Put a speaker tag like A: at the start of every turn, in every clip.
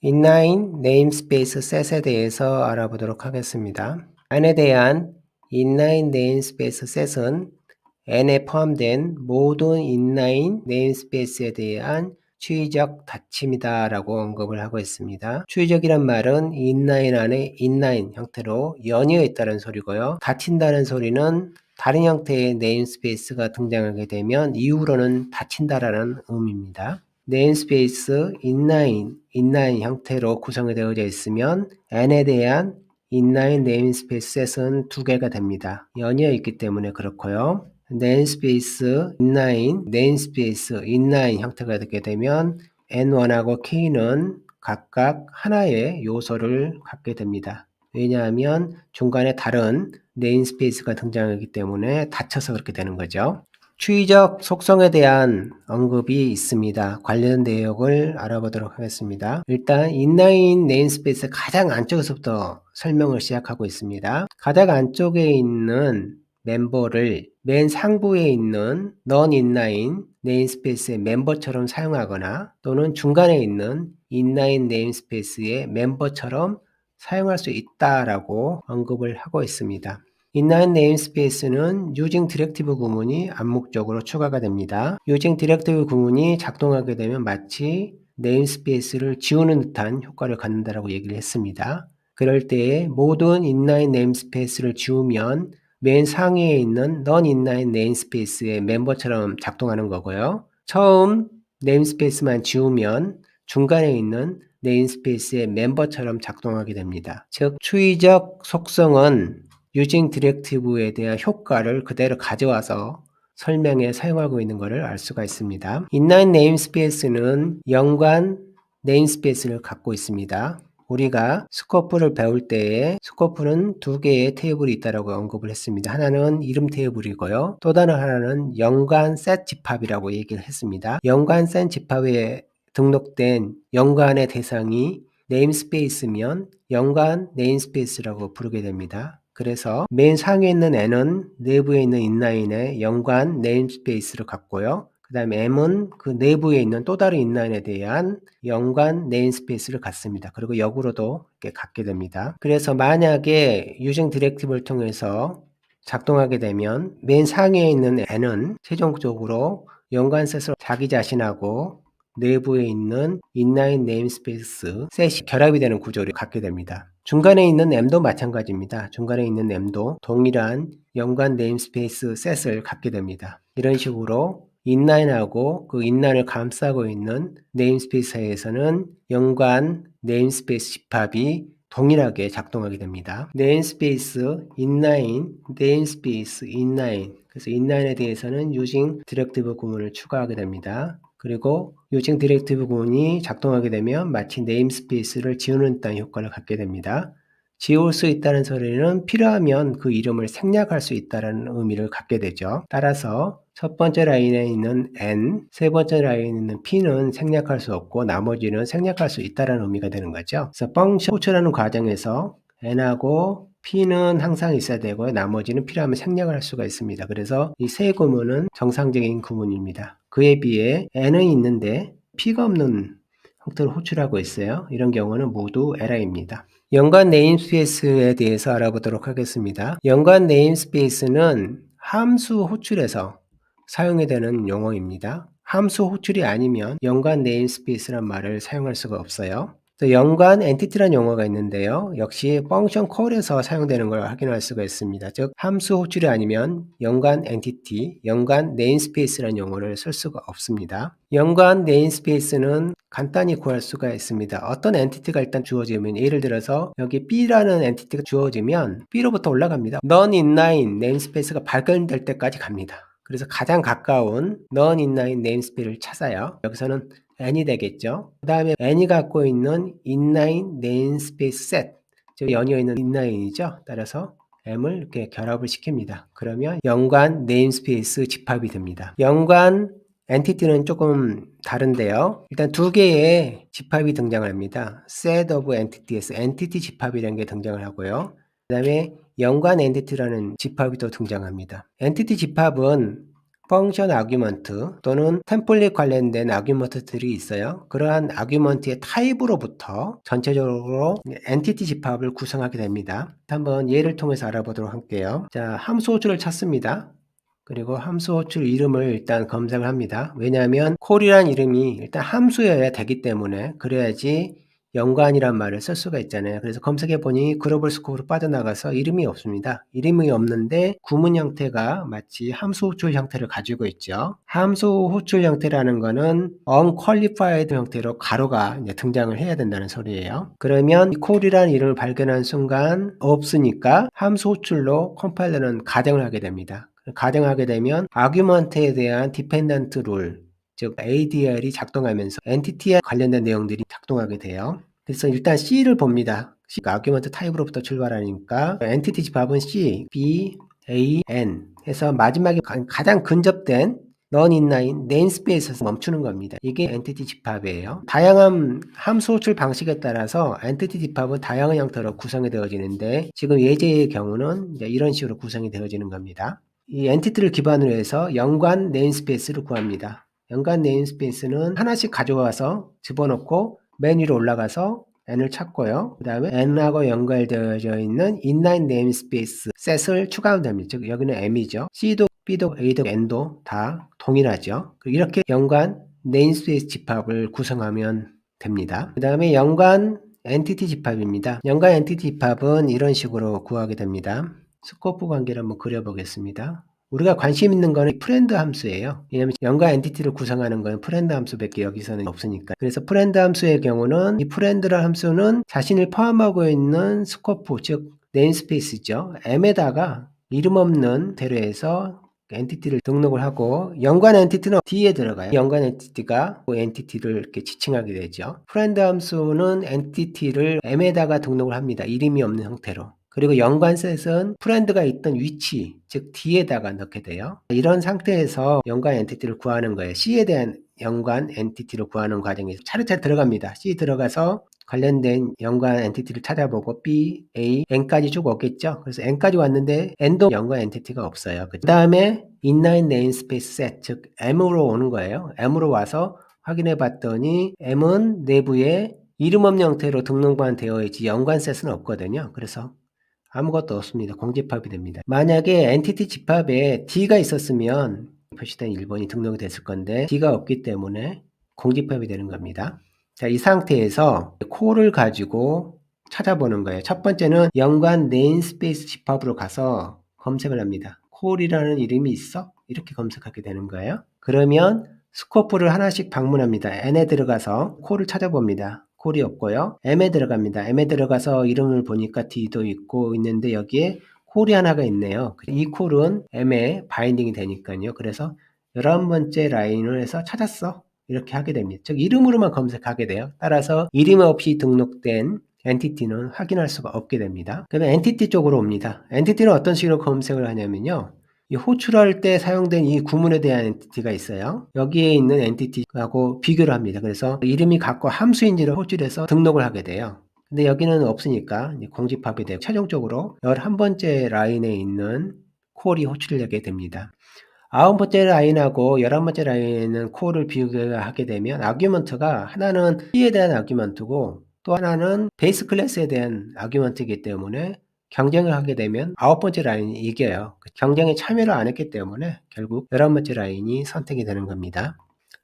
A: inline namespace set에 대해서 알아보도록 하겠습니다. n에 대한 inline namespace set은 n에 포함된 모든 inline namespace에 대한 추이적 닫힘이다 라고 언급을 하고 있습니다. 추이적이란 말은 inline 안에 inline 형태로 연이어 있다는 소리고요. 닫힌다는 소리는 다른 형태의 네임스페이스가 등장하게 되면 이후로는 닫힌다라는 의미입니다. 네임스페이스 inline 형태로 구성이 되어져 있으면 n에 대한 inline 네임스페이스 셋은 두 개가 됩니다. 연이어 있기 때문에 그렇고요. 네임스페이스 inline 형태가 되게 되면 n1하고 k는 각각 하나의 요소를 갖게 됩니다. 왜냐하면 중간에 다른 네임스페이스가 등장하기 때문에 닫혀서 그렇게 되는 거죠. 추이적 속성에 대한 언급이 있습니다. 관련 내용을 알아보도록 하겠습니다. 일단 inline 네임스페이스 가장 안쪽에서부터 설명을 시작하고 있습니다. 가장 안쪽에 있는 멤버를 맨 상부에 있는 non-inline 네임스페이스의 멤버처럼 사용하거나 또는 중간에 있는 inline 네임스페이스의 멤버처럼 사용할 수 있다라고 언급을 하고 있습니다. inline namespace는 using directive 구문이 암묵적으로 추가가 됩니다. using directive 구문이 작동하게 되면 마치 namespace를 지우는 듯한 효과를 갖는다라고 얘기를 했습니다. 그럴 때에 모든 inline namespace를 지우면 맨 상위에 있는 non-inline namespace의 멤버처럼 작동하는 거고요. 처음 namespace만 지우면 중간에 있는 namespace의 멤버처럼 작동하게 됩니다. 즉 추이적 속성은 using directive에 대한 효과를 그대로 가져와서 설명에 사용하고 있는 것을 알 수가 있습니다. inline namespace는 연관 namespace를 갖고 있습니다. 우리가 스코프를 배울 때에 스코프는 두 개의 테이블이 있다고 언급을 했습니다. 하나는 이름 테이블이고요. 또 다른 하나는 연관 셋 집합이라고 얘기를 했습니다. 연관 셋 집합에 등록된 연관의 대상이 네임스페이스면 연관 네임스페이스라고 부르게 됩니다. 그래서 맨 상위에 있는 n은 내부에 있는 inline의 연관 네임스페이스를 갖고요. 그 다음에 m은 그 내부에 있는 또 다른 inline에 대한 연관 네임스페이스를 갖습니다. 그리고 역으로도 이렇게 갖게 됩니다. 그래서 만약에 using directive를 통해서 작동하게 되면 맨 상위에 있는 n은 최종적으로 연관 셋으로 자기 자신하고 내부에 있는 inline namespace 셋이 결합이 되는 구조를 갖게 됩니다. 중간에 있는 m도 마찬가지입니다. 중간에 있는 m도 동일한 연관 네임스페이스 셋을 갖게 됩니다. 이런 식으로 inline하고 그 inline을 감싸고 있는 네임스페이스 사이에서는 연관 네임스페이스 집합이 동일하게 작동하게 됩니다. 네임스페이스 inline, 네임스페이스 inline. 그래서 inline에 대해서는 using directive 구문을 추가하게 됩니다. 그리고 using directive 구문이 작동하게 되면 마치 네임스페이스를 지우는 듯한 효과를 갖게 됩니다. 지울 수 있다는 소리는 필요하면 그 이름을 생략할 수 있다는 의미를 갖게 되죠. 따라서 첫 번째 라인에 있는 n, 세 번째 라인에 있는 p는 생략할 수 없고 나머지는 생략할 수 있다는 의미가 되는 거죠. 그래서 펑션 호출하는 과정에서 n하고 p는 항상 있어야 되고요. 나머지는 필요하면 생략할 수가 있습니다. 그래서 이 세 구문은 정상적인 구문입니다. 그에 비해 n은 있는데 p가 없는 형태로 호출하고 있어요. 이런 경우는 모두 에러입니다. 연관 네임스페이스에 대해서 알아보도록 하겠습니다. 연관 네임스페이스는 함수 호출에서 사용이 되는 용어입니다. 함수 호출이 아니면 연관 네임스페이스란 말을 사용할 수가 없어요. 또 연관 엔티티라는 용어가 있는데요. 역시 펑션 콜에서 사용되는 걸 확인할 수가 있습니다. 즉 함수 호출이 아니면 연관 엔티티, 연관 네임스페이스라는 용어를 쓸 수가 없습니다. 연관 네임스페이스는 간단히 구할 수가 있습니다. 어떤 엔티티가 일단 주어지면 예를 들어서 여기 B라는 엔티티가 주어지면 B로부터 올라갑니다. non-inline 네임스페이스가 발견될 때까지 갑니다. 그래서 가장 가까운 non-inline 네임스페이스를 찾아요. 여기서는 n이 되겠죠. 그 다음에 n이 갖고 있는 inline namespace set, 즉 연이어 있는 inline이죠. 따라서 m을 이렇게 결합을 시킵니다. 그러면 연관 네임스페이스 집합이 됩니다. 연관 엔티티는 조금 다른데요. 일단 두 개의 집합이 등장을 합니다. set of entities에서 entity 집합이라는 게 등장을 하고요. 그 다음에 연관 엔티티라는 집합이 또 등장합니다. 엔티티 집합은 펑션 아규먼트 또는 템플릿 관련된 아규먼트들이 있어요. 그러한 아규먼트의 타입으로부터 전체적으로 엔티티 집합을 구성하게 됩니다. 한번 예를 통해서 알아보도록 할게요. 자, 함수 호출을 찾습니다. 그리고 함수 호출 이름을 일단 검색을 합니다. 왜냐하면 콜이란 이름이 일단 함수여야 되기 때문에 그래야지 연관이란 말을 쓸 수가 있잖아요. 그래서 검색해 보니 글로벌 스코프로 빠져나가서 이름이 없습니다. 이름이 없는데 구문 형태가 마치 함수 호출 형태를 가지고 있죠. 함수 호출 형태라는 거는 unqualified 형태로 가로가 이제 등장을 해야 된다는 소리예요. 그러면 콜이라는 이름을 발견한 순간 없으니까 함수 호출로 컴파일러는 가정을 하게 됩니다. 가정하게 되면 아규먼트에 대한 디펜던트 룰, 즉 ADR이 작동하면서 엔티티에 관련된 내용들이 작동하게 돼요. 그래서 일단 C를 봅니다. 아규먼트 타입으로부터 출발하니까 엔티티 집합은 C, B, A, N 해서 마지막에 가장 근접된 non-inline namespace에서 멈추는 겁니다. 이게 엔티티 집합이에요. 다양한 함수 호출 방식에 따라서 엔티티 집합은 다양한 형태로 구성이 되어지는데 지금 예제의 경우는 이제 이런 식으로 구성이 되어지는 겁니다. 이 엔티티를 기반으로 해서 연관 네임스페이스를 구합니다. 연관 네임스페이스는 하나씩 가져와서 집어넣고 맨 위로 올라가서 n을 찾고요. 그 다음에 n하고 연결되어져 있는 inline namespace 셋을 추가하면 됩니다. 즉 여기는 m이죠. C도 B도 A도 N도 다 동일하죠. 이렇게 연관 네임스페이스 집합을 구성하면 됩니다. 그 다음에 연관 엔티티 집합입니다. 연관 엔티티 집합은 이런 식으로 구하게 됩니다. 스코프 관계를 한번 그려보겠습니다. 우리가 관심 있는 거는 프렌드 함수예요. 왜냐하면 연관 엔티티를 구성하는 건 프렌드 함수밖에 여기서는 없으니까. 그래서 프렌드 함수의 경우는 이 프렌드라는 함수는 자신을 포함하고 있는 스코프, 즉 네임스페이스죠. m에다가 이름 없는 대로해서 엔티티를 등록을 하고 연관 엔티티는 D에 들어가요. 연관 엔티티가 그 엔티티를 이렇게 지칭하게 되죠. 프렌드 함수는 엔티티를 m에다가 등록을 합니다. 이름이 없는 형태로. 그리고 연관셋은 프렌드가 있던 위치, 즉 D에다가 넣게 돼요. 이런 상태에서 연관 엔티티를 구하는 거예요. C에 대한 연관 엔티티를 구하는 과정에서 차례차례 들어갑니다. C 들어가서 관련된 연관 엔티티를 찾아보고 B, A, N까지 쭉 오겠죠. 그래서 N까지 왔는데 N도 연관 엔티티가 없어요. 그 다음에 inline namespace set, 즉 M으로 오는 거예요. M으로 와서 확인해 봤더니 M은 내부에 이름 없는 형태로 등록만 되어 있지 연관셋은 없거든요. 그래서 아무것도 없습니다. 공집합이 됩니다. 만약에 엔티티 집합에 D가 있었으면 표시된 1번이 등록이 됐을 건데 D가 없기 때문에 공집합이 되는 겁니다. 자, 이 상태에서 콜을 가지고 찾아보는 거예요. 첫 번째는 연관 네임스페이스 집합으로 가서 검색을 합니다. 콜이라는 이름이 있어? 이렇게 검색하게 되는 거예요. 그러면 스코프를 하나씩 방문합니다. n에 들어가서 콜을 찾아봅니다. 콜이 없고요. m에 들어갑니다. m에 들어가서 이름을 보니까 D도 있고 있는데 여기에 콜이 하나가 있네요. 이 콜은 m에 바인딩이 되니까요. 그래서 11번째 라인을 해서 찾았어. 이렇게 하게 됩니다. 즉 이름으로만 검색하게 돼요. 따라서 이름 없이 등록된 엔티티는 확인할 수가 없게 됩니다. 그러면 엔티티 쪽으로 옵니다. 엔티티는 어떤 식으로 검색을 하냐면요. 이 호출할 때 사용된 이 구문에 대한 엔티티가 있어요. 여기에 있는 엔티티하고 비교를 합니다. 그래서 이름이 갖고 함수인지를 호출해서 등록을 하게 돼요. 근데 여기는 없으니까 공집합이 되고 최종적으로 11번째 라인에 있는 콜이 호출되게 됩니다. 9번째 라인하고 11번째 라인에는 콜을 비교하게 되면 아규먼트가 하나는 C에 대한 아규먼트고 또 하나는 베이스 클래스에 대한 아규먼트이기 때문에 경쟁을 하게 되면 9번째 라인이 이겨요. 경쟁에 참여를 안 했기 때문에 결국 11번째 라인이 선택이 되는 겁니다.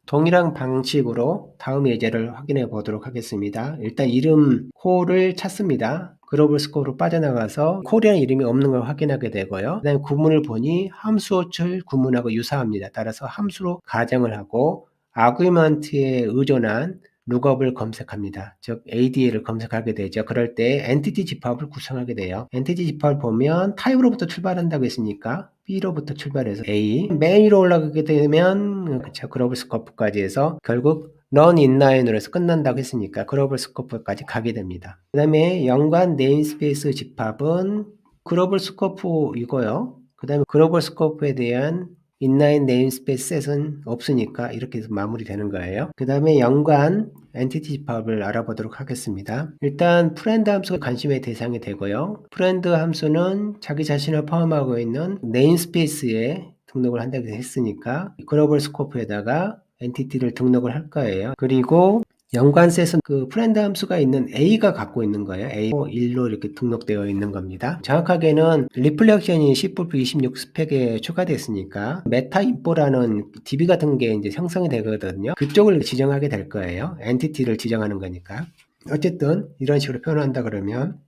A: 동일한 방식으로 다음 예제를 확인해 보도록 하겠습니다. 일단 이름 콜을 찾습니다. 글로벌 스코어로 빠져나가서 콜이라는 이름이 없는 걸 확인하게 되고요. 그 다음에 구문을 보니 함수 호출 구문하고 유사합니다. 따라서 함수로 가정을 하고 아규먼트에 의존한 룩업을 검색합니다. 즉 ADA를 검색하게 되죠. 그럴 때 엔티티 집합을 구성하게 돼요. 엔티티 집합을 보면 타입으로부터 출발한다고 했으니까 B로부터 출발해서 A, 맨 위로 올라가게 되면 그쵸, 글로벌 스코프까지 해서 결국 non-inline으로 해서 끝난다고 했으니까 글로벌 스코프까지 가게 됩니다. 그 다음에 연관 네임스페이스 집합은 글로벌 스코프이고요. 그 다음에 글로벌 스코프에 대한 inline namespace set은 없으니까 이렇게 해서 마무리되는 거예요. 그 다음에 연관 엔티티 집합을 알아보도록 하겠습니다. 일단 프렌드 함수가 관심의 대상이 되고요. 프렌드 함수는 자기 자신을 포함하고 있는 네임스페이스에 등록을 한다고 했으니까 글로벌 스코프에다가 엔티티를 등록을 할 거예요. 그리고 연관셋은 그 프렌드 함수가 있는 A가 갖고 있는 거예요. A1로 이렇게 등록되어 있는 겁니다. 정확하게는 리플렉션이 C++26 스펙에 추가됐으니까 메타인포라는 DB 같은 게 이제 형성이 되거든요. 그쪽을 지정하게 될 거예요. 엔티티를 지정하는 거니까. 어쨌든 이런 식으로 표현한다 그러면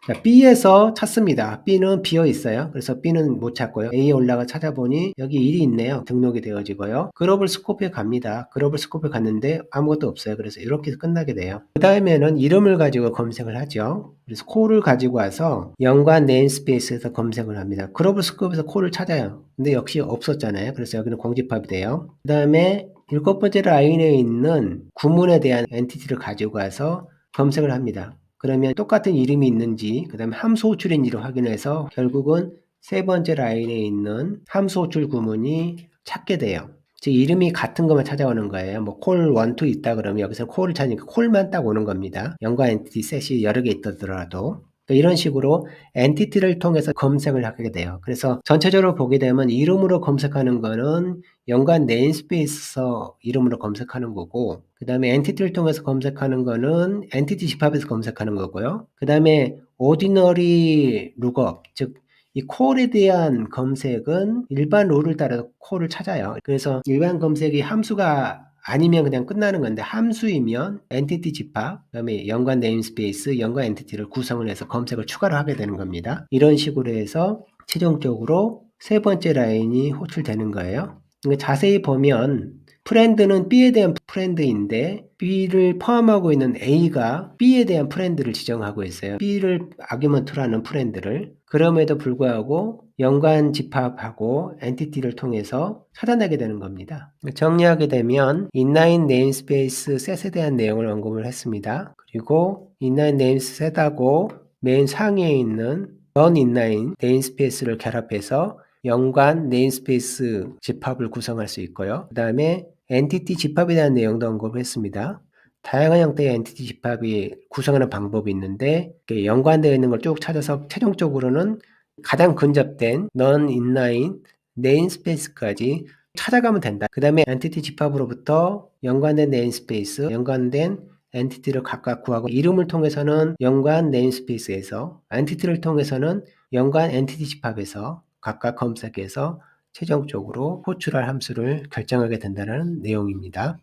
A: 자, B에서 찾습니다. B는 비어 있어요. 그래서 B는 못 찾고요. A에 올라가 찾아보니 여기 1이 있네요. 등록이 되어지고요. 글로벌 스코프에 갑니다. 글로벌 스코프에 갔는데 아무것도 없어요. 그래서 이렇게 끝나게 돼요. 그 다음에는 이름을 가지고 검색을 하죠. 그래서 콜을 가지고 와서 연관 네임스페이스에서 검색을 합니다. 글로벌 스코프에서 콜을 찾아요. 근데 역시 없었잖아요. 그래서 여기는 공집합이 돼요. 그 다음에 7번째 라인에 있는 구문에 대한 엔티티를 가지고 와서 검색을 합니다. 그러면 똑같은 이름이 있는지, 그 다음에 함수 호출인지를 확인해서 결국은 3번째 라인에 있는 함수 호출 구문이 찾게 돼요. 즉 이름이 같은 것만 찾아오는 거예요. 뭐 콜 1, 2 있다 그러면 여기서 콜을 찾으니까 콜만 딱 오는 겁니다. 연관 엔티티 셋이 여러 개 있더라도. 이런 식으로 엔티티를 통해서 검색을 하게 돼요. 그래서 전체적으로 보게 되면 이름으로 검색하는 거는 연관 네임스페이스에서 이름으로 검색하는 거고, 그 다음에 엔티티를 통해서 검색하는 거는 엔티티 집합에서 검색하는 거고요. 그 다음에 ordinary lookup, 즉 이 콜에 대한 검색은 일반 룰을 따라 콜을 찾아요. 그래서 일반 검색이 함수가 아니면 그냥 끝나는 건데 함수이면 엔티티 집합, 그다음에 연관 네임스페이스, 연관 엔티티를 구성을 해서 검색을 추가를 하게 되는 겁니다. 이런 식으로 해서 최종적으로 3번째 라인이 호출되는 거예요. 그러니까 자세히 보면 프렌드는 B에 대한 프렌드인데 B를 포함하고 있는 A가 B에 대한 프렌드를 지정하고 있어요. B를 아규먼트로 하는 프렌드를. 그럼에도 불구하고 연관 집합하고 엔티티를 통해서 찾아내게 되는 겁니다. 정리하게 되면 inline namespace set에 대한 내용을 언급을 했습니다. 그리고 inline namespace set하고 맨 상위에 있는 non-inline namespace를 결합해서 연관 네임스페이스 집합을 구성할 수 있고요. 그 다음에 엔티티 집합에 대한 내용도 언급을 했습니다. 다양한 형태의 엔티티 집합이 구성하는 방법이 있는데 연관되어 있는 걸 쭉 찾아서 최종적으로는 가장 근접된 non-inline 네임스페이스까지 찾아가면 된다. 그 다음에 엔티티 집합으로부터 연관된 네임스페이스, 연관된 엔티티를 각각 구하고 이름을 통해서는 연관 네임스페이스에서, 엔티티를 통해서는 연관 엔티티 집합에서 각각 검색해서 최종적으로 호출할 함수를 결정하게 된다는 내용입니다.